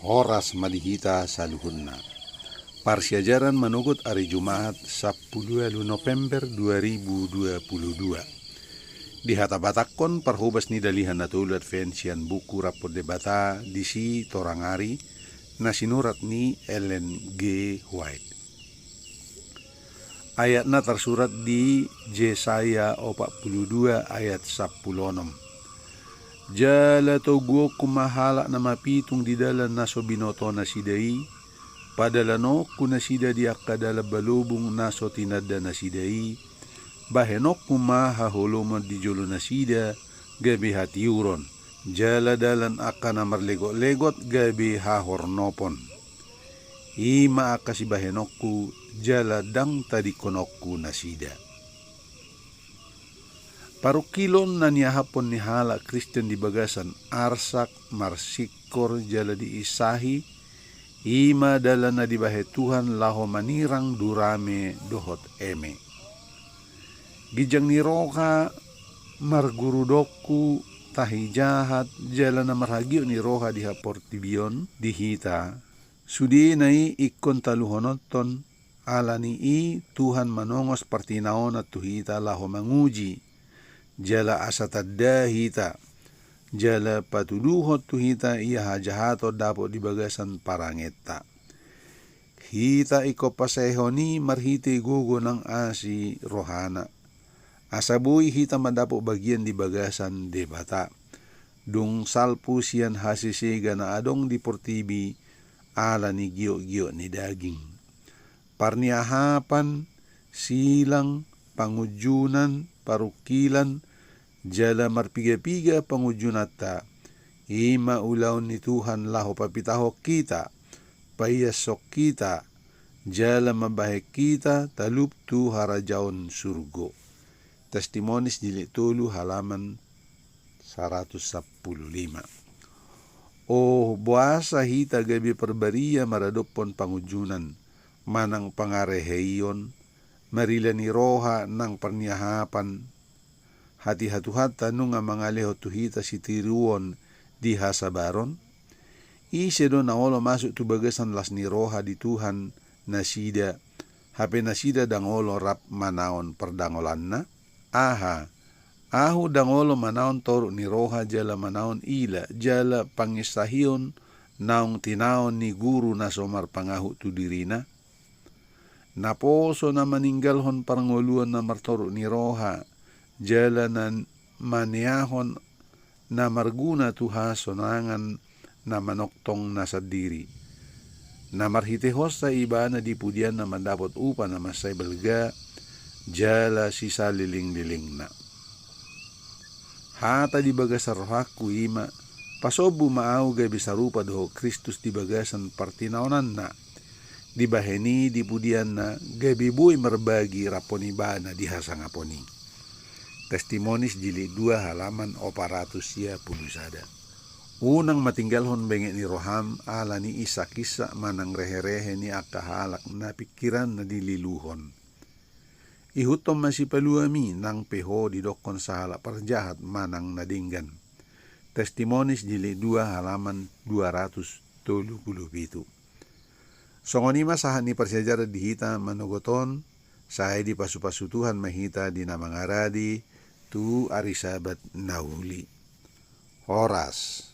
Horas madihita saluhunna. Parsiajaran menugut hari Jumat 10 November 2022. Di hata batakon parhubas ni dalihan natulad advensian buku rapor debata disi torangari na sinurat ni Ellen G. White. Ayat na tersurat di Yesaya 42 ayat 10. Jala togo kumahala na mapitung di dalan naso binoto na sidai, padalano kunasida di akadala balubong naso tinada na sidai, bahenok kumahahuloma di jolo na sida, gabi hatiuron, jala dalan akana marlegot-legot gabi hahornopon. Ima akasi bahenokku, jala dang tadi konokku nasida. Parukilon na niyahapon ni hala Kristen di bagasan arsak marsikor jala di isahi, ima dala na di bahe Tuhan laho manirang durame dohot eme. Gijang ni roha margurudokku tahi jahat jala na marhagio ni roha di hapor tibion di hita. Sudi nai ikon taluhonoton ala ni i Tuhan manongos partinaon at tuhita laho manguji. Jala asatadda hita, jala patuduhot tu hita iya hajahato dapo di bagasan parangeta. Hita iko pasehoni marhiti gugo ng asi rohana. Asabuy hita madapo bagian di bagasan debata. Dung salpu siyan hasisiga na adong di portibi ala ni giyo-giyo ni daging. Parniahapan, silang, pangujunan, parukilan, jala marpiga-piga pangujunata, ima ulaw ni Tuhan laho papitahok kita, payasok kita, jala mabahek kita, talup tu harajaon surgo. Testimonis jilid 3 halaman 115. O buasa hita gabi perbaria maradopon pangujunan, manang pangareheyon, marila ni roha nang perniahapan, hati hatuhata nung nga mga leho tuhita si tiruon di hasabaron. Isedo na olo masuk tu bagasan las ni roha di Tuhan nasida, hape nasida dangolo rap manaon perdangolan na. Aha, ahu dangolo manaon toru ni roha jala manaon ila, jala pangisahion naong tinaon ni guru na somar pangahu tu dirina. Naposo na maninggalhon paranguluan na martoro ni roha, jala na maniahon na marguna tuha sonangan na manoktong nasa diri. Na marhitehos sa iba na dipudian na mandapot upa na masay balga, jala sisa liling-liling na. Hata di bagasar rohaku ima, pasobu maaw gabi sarupa doho Kristus di bagasan partinaonan na, di baheni di pudian na gabi buhay marbagi raponi bana di hasangaponi. Testimonis jilid 2 halaman 400 pulusada. Unang matinggalhon bengek ni roham ala ni isa kisa manang rehe-rehe ni akahalak na pikiran na dililuhon. Ihutom masipaluami nang peho di dokon sa halak parjahat manang nadinggan. Testimonis jilid 2 halaman 277. Songonima sahan ni parsiajaran dihita manugoton, sahay di pasupasutuhan mahita di namangaradi, tu arisabat nauli. Horas.